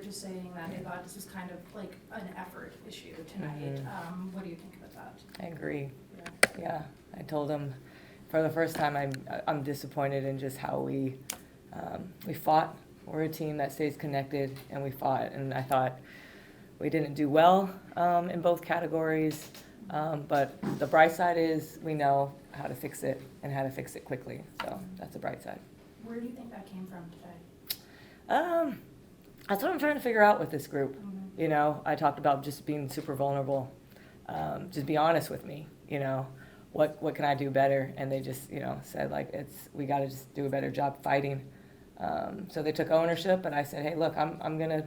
coaches saying that they thought this was kind of like an effort issue tonight. What do you think about that? I agree. Yeah, I told them for the first time I'm disappointed in just how we fought. We're a team that stays connected, and we fought. And I thought we didn't do well in both categories. But the bright side is we know how to fix it and how to fix it quickly. So that's a bright side. Where do you think that came from today? That's what I'm trying to figure out with this group. You know, I talked about just being super vulnerable. Just be honest with me. You know, what can I do better? And they just, you know, said like we got to just do a better job fighting. So they took ownership, and I said, hey, look, I'm gonna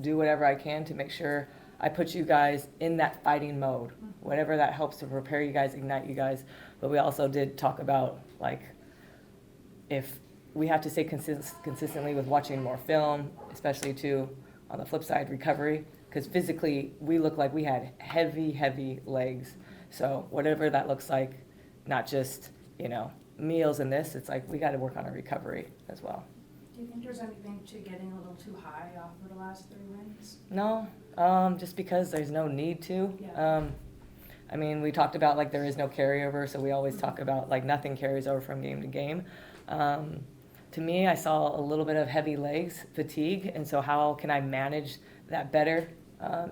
do whatever I can to make sure I put you guys in that fighting mode, whatever that helps to prepare you guys, ignite you guys. But we also did talk about like if we have to stay consistently with watching more film, especially too on the flip side, recovery, because physically we look like we had heavy legs. So whatever that looks like, not just, you know, meals and this, it's like we got to work on our recovery as well. Do you think there's anything to getting a little too high off of the last 3 wins? No, just because there's no need to. Yeah. I mean, we talked about like there is no carryover, so we always talk about like nothing carries over from game to game. To me, I saw a little bit of heavy legs, fatigue, and so how can I manage that better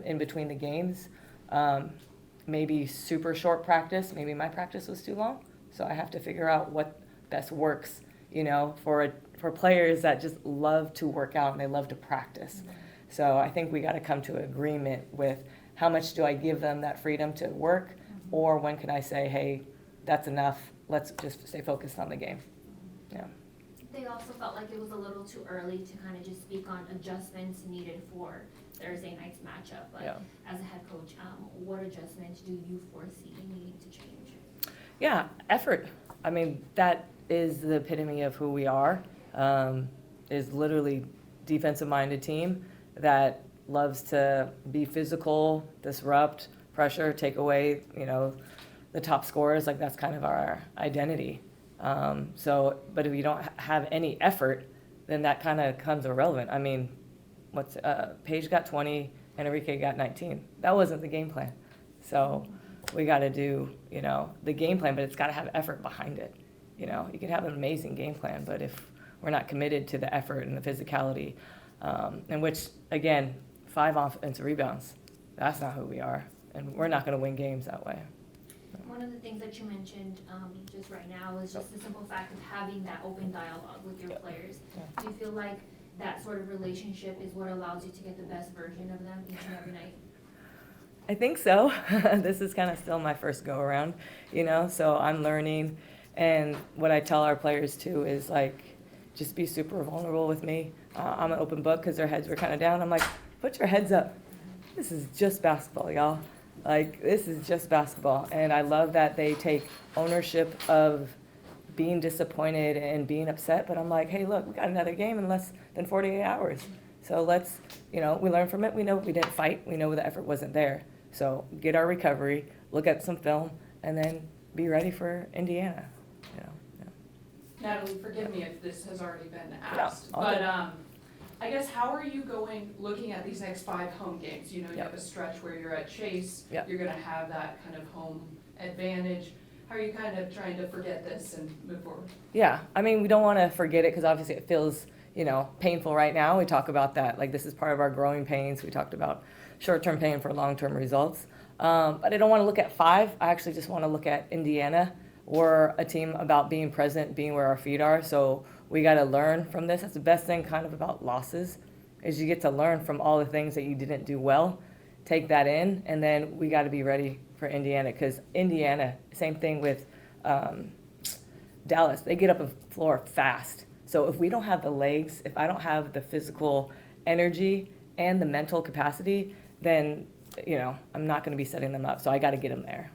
in between the games? Maybe super short practice. Maybe my practice was too long, so I have to figure out what best works, you know, for players that just love to work out and they love to practice. So I think we got to come to an agreement with how much do I give them that freedom to work, or when can I say, hey, that's enough, let's just stay focused on the game. Yeah. They also felt like it was a little too early to kind of just speak on adjustments needed for Thursday night's matchup. But as a head coach, what adjustments do you foresee needing to change? Yeah, effort. I mean, that is the epitome of who we are, is literally defensive-minded team that loves to be physical, disrupt, pressure, take away, you know, the top scorers. Like, that's kind of our identity. But if you don't have any effort, then that kind of comes irrelevant. I mean, Paige got 20 and Enrique got 19. That wasn't the game plan. So we got to do, you know, the game plan, but it's got to have effort behind it. You know, you can have an amazing game plan, but if we're not committed to the effort and the physicality, in which, again, 5 offensive rebounds, that's not who we are. And we're not going to win games that way. One of the things that you mentioned just right now is just the simple fact of having that open dialogue with your players. Do you feel like that sort of relationship is what allows you to get the best version of them each and every night? I think so. This is kind of still my first go around, you know, so I'm learning. And what I tell our players too is like, just be super vulnerable with me. I'm an open book because their heads were kind of down. I'm like, put your heads up. This is just basketball, y'all. Like, this is just basketball. And I love that they take ownership of being disappointed and being upset. But I'm like, hey, look, we got another game in less than 48 hours. So let's, you know, we learn from it. We know we didn't fight. We know the effort wasn't there. So get our recovery, look at some film, and then be ready for Indiana. You know, Natalie, forgive me if this has already been asked, but I guess how are you looking at these next 5 home games? You know, you have a stretch where you're at Chase, you're going to have that kind of home advantage. How are you kind of trying to forget this and move forward? Yeah, I mean, we don't want to forget it because obviously it feels, you know, painful right now. We talk about that, like this is part of our growing pains. We talked about short-term pain for long-term results. But I don't want to look at 5. I actually just want to look at Indiana. We're a team about being present, being where our feet are. So we got to learn from this. That's the best thing kind of about losses is you get to learn from all the things that you didn't do well, take that in, and then we got to be ready for Indiana because Indiana, same thing with Dallas. They get up the floor fast. So if we don't have the legs, if I don't have the physical energy and the mental capacity, then, you know, I'm not going to be setting them up. So I got to get them there.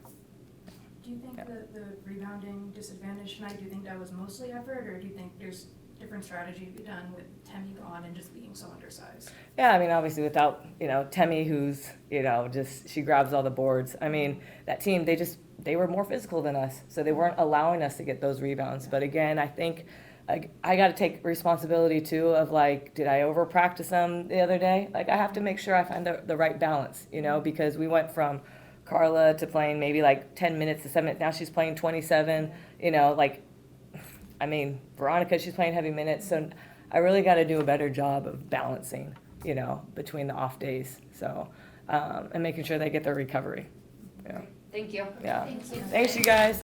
Do you think the rebounding disadvantage tonight, do you think that was mostly effort, or do you think there's different strategy to be done with Temi gone and just being so undersized? Yeah, I mean, obviously without, you know, Temi, who's, you know, just, she grabs all the boards. I mean, that team, they were more physical than us, so they weren't allowing us to get those rebounds. But again, I think I got to take responsibility too of like, did I over practice them the other day? Like, I have to make sure I find the right balance, you know, because we went from Carla to playing maybe like 10 minutes to 7 minutes. Now she's playing 27, you know, like, I mean, Veronica, she's playing heavy minutes. So I really got to do a better job of balancing, you know, between the off days. So, and making sure they get their recovery. Yeah. Thank you. Yeah. Thank you. Thanks, you guys.